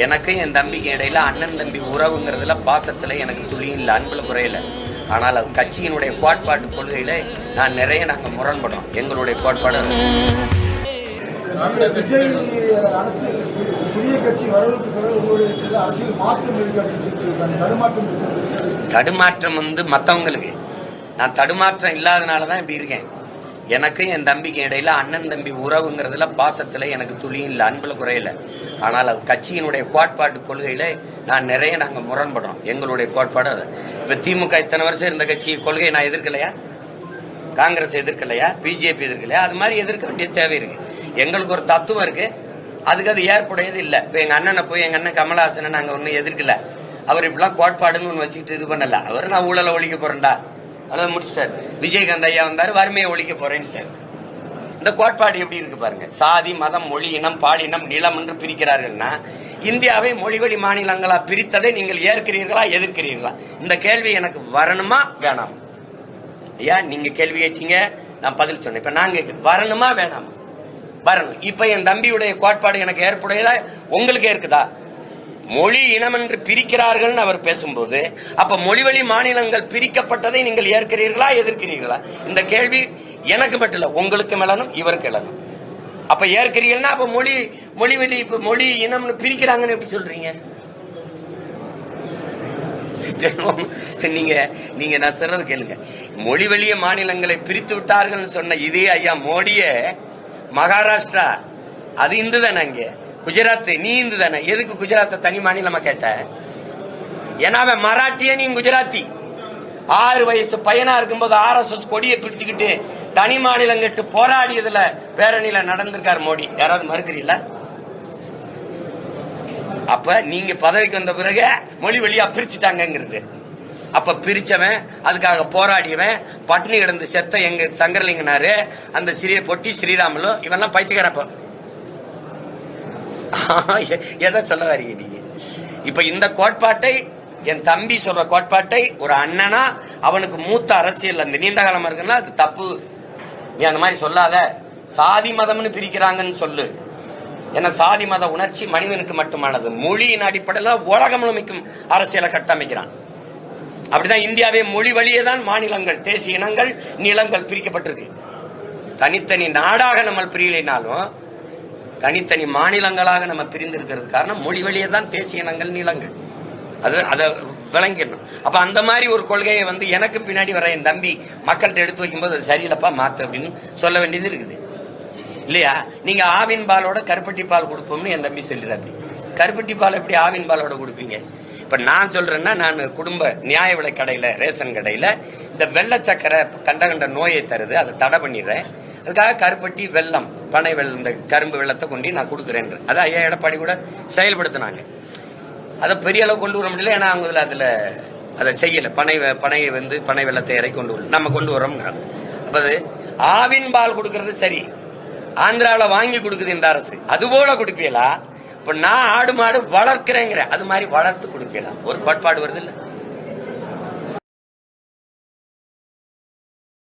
எனக்கு என் தம்பிக்கு இடையில அண்ணன் தம்பி உறவுங்கிறதுல பாசத்துல எனக்கு துளியும் இல்லை, அன்புல குறையில. ஆனால் கட்சியினுடைய கோட்பாட்டு கொள்கையில நாங்க முரண்படுறோம். எங்களுடைய கோட்பாடு விஜய் அரசியல் புதிய கட்சி வரவுக்கு அரசியல் மாற்றம் இருக்கு. தடுமாற்றம் மத்தவங்களுக்கு, நான் தடுமாற்றம் இல்லாதனாலதான் இப்படி இருக்கேன். எனக்கு என் தம்பிக்கு இடையில அண்ணன் தம்பி உறவுங்கிறதுல பாசத்துல எனக்கு துளியும் இல்லை, அன்புல குறையில. ஆனால் கட்சியினுடைய கோட்பாட்டு கொள்கையில நாங்க முரண்படுறோம். எங்களுடைய கோட்பாடு அது. இப்ப திமுக இத்தனை வருஷம் இருந்த கட்சி கொள்கையை நான் எதிர்க்கலையா? காங்கிரஸ் எதிர்க்கலையா? பிஜேபி எதிர்க்கலையா? அது மாதிரி எதிர்க்க வேண்டிய தேவை இருக்கு. எங்களுக்கு ஒரு தத்துவம் இருக்கு, அதுக்கு அது ஏற்புடையது இல்லை. இப்ப எங்க அண்ணனை போய் எங்க அண்ணன் கமலஹாசனை நாங்க ஒன்னும் எதிர்க்கல. அவர் இப்படிலாம் கோட்பாடுன்னு ஒன்று வச்சுக்கிட்டு இது பண்ணல. அவர் நான் ஊழலை ஒழிக்க போறேன்டா அவ்வளவு முடிச்சிட்டாரு. விஜயகாந்த் ஐயா வந்தாரு, வறுமையை ஒழிக்க போறேன்ட்டு. இந்த கோட்பாடு எப்படி இருக்கு பாருங்க. சாதி மதம் மொழி இனம் பாலினம் நிலம் என்று பிரிக்கிறார்கள்னா இந்தியாவை மொழிவழி மாநிலங்களா பிரித்ததை நீங்கள் ஏற்கிறீர்களா எதிர்க்கிறீர்களா? இந்த கேள்வி எனக்கு வரணுமா வேணாமா? ஐயா நீங்க கேள்வி கேட்டீங்க, நான் பதில் சொன்னேன். இப்ப நாங்க வரணுமா வேணாமா? வரணும். இப்ப என் தம்பியுடைய கோட்பாடு எனக்கு ஏற்புடையதா உங்களுக்கு இருக்குதா? மொழி இனம் என்று பிரிக்கிறார்கள் அவர் பேசும்போது, அப்ப மொழிவழி மாநிலங்கள் பிரிக்கப்பட்டதை நீங்கள் ஏற்கிறீர்களா எதிர்க்கிறீர்களா? இந்த கேள்வி எனக்கு மட்டும் இல்ல, உங்களுக்கு மேலனும் இவருக்கு எழணும். அப்ப ஏற்கிறீர்கள்னா அப்ப மொழிவழி இப்ப மொழி இனம்னு பிரிக்கிறாங்கன்னு எப்படி சொல்றீங்க? நீங்க நான் சொல்றது கேளுங்க. மொழிவழிய மாநிலங்களை பிரித்து விட்டார்கள் சொன்ன இதே ஐயா மோடிய மகாராஷ்டிரா அது இந்து தானே, அங்க குஜராத் நீ இந்து தானே, எதுக்கு குஜராத்தை தனி மாநிலமா கேட்ட? ஏன்னா அவன் மராட்டிய, நீ குஜராத்தி. 6 வயசு பையனா இருக்கும்போது RSS கொடியை பிடிச்சுக்கிட்டு தனி மாநிலம் கேட்டு போராடியதுல பேரணியில நடந்திருக்காரு மோடி. யாராவது மறுக்கிறீங்களா? அப்ப நீங்க பதவிக்கு வந்த பிறகு மொழி வழியா பிரிச்சுட்டாங்கிறது. அப்ப பிரிச்சவன், அதுக்காக போராடியவன், பட்டினி கிடந்து செத்த எங்க சங்கரலிங்கனாரு, அந்த சிறிய பொட்டி ஸ்ரீராமலு, இவெல்லாம் பைத்தியக்காரப்ப. எதை சொல்ல வரீங்க நீங்க? இப்ப இந்த கோட்பாட்டை, என் தம்பி சொல்ற கோட்பாட்டை ஒரு அண்ணனா, அவனுக்கு மூத்த அரசியல் அந்த நீண்ட காலமா இருக்குன்னா அது தப்பு. நீ அந்த மாதிரி சொல்லாத. சாதி மதம்னு பிரிக்கிறாங்கன்னு சொல்லு. ஏன்னா சாதி மத உணர்ச்சி மனிதனுக்கு மட்டுமானது. மொழியின் அடிப்படையில் உலகம் முழுமைக்கும் அரசியலை கட்டமைக்கிறான். அப்படிதான் இந்தியாவே மொழி வழியே தான் மாநிலங்கள், தேசிய இனங்கள், நிலங்கள் பிரிக்கப்பட்டிருக்கு. தனித்தனி நாடாக நம்ம பிரியலைனாலும் தனித்தனி மாநிலங்களாக நம்ம பிரிந்திருக்கிறது காரணம் மொழி வழியே தான் தேசிய இனங்கள், நிலங்கள். அதை விளங்கிடணும். அப்ப அந்த மாதிரி ஒரு கொள்கையை எனக்கு பின்னாடி வர என் தம்பி மக்கள்கிட்ட எடுத்து வைக்கும்போது அது சரியில்லப்பா மாத்து அப்படின்னு சொல்ல வேண்டியது இருக்குது இல்லையா? நீங்க ஆவின் பாலோட கருப்பட்டி பால் கொடுப்போம்னு என் தம்பி சொல்லிடுறாப்படி. கருப்பட்டி பால் எப்படி ஆவின் பாலோட கொடுப்பீங்க? இப்ப நான் சொல்றேன்னா, நான் குடும்ப நியாய விலை கடையில, ரேஷன் கடையில இந்த வெள்ளை சக்கரை கண்ட நோயை தருது, அதை தடை பண்ணிடுறேன். அதுக்காக கருப்பட்டி வெள்ளம், பனை வெள்ளம், இந்த கரும்பு வெள்ளத்தை கொண்டு நான் கொடுக்குறேன். அதான் ஐயா எடப்பாடி கூட செயல்படுத்தினாங்க. அதை பெரிய அளவு கொண்டு வர முடியல, ஏன்னா அவங்க அதுல அதை செய்யல. பனை வெள்ளத்தை இறக்கி கொண்டு வரல, நம்ம கொண்டு வரோம். அப்ப அது ஆவின் பால் கொடுக்கறது சரி, ஆந்திராவில வாங்கி கொடுக்குது இந்த அரசு, அது போல கொடுப்பீங்களா? இப்ப நான் ஆடு மாடு வளர்க்கிறேங்கிற அது மாதிரி வளர்த்து கொடுப்பீங்களா? ஒரு கோட்பாடு வருது இல்ல?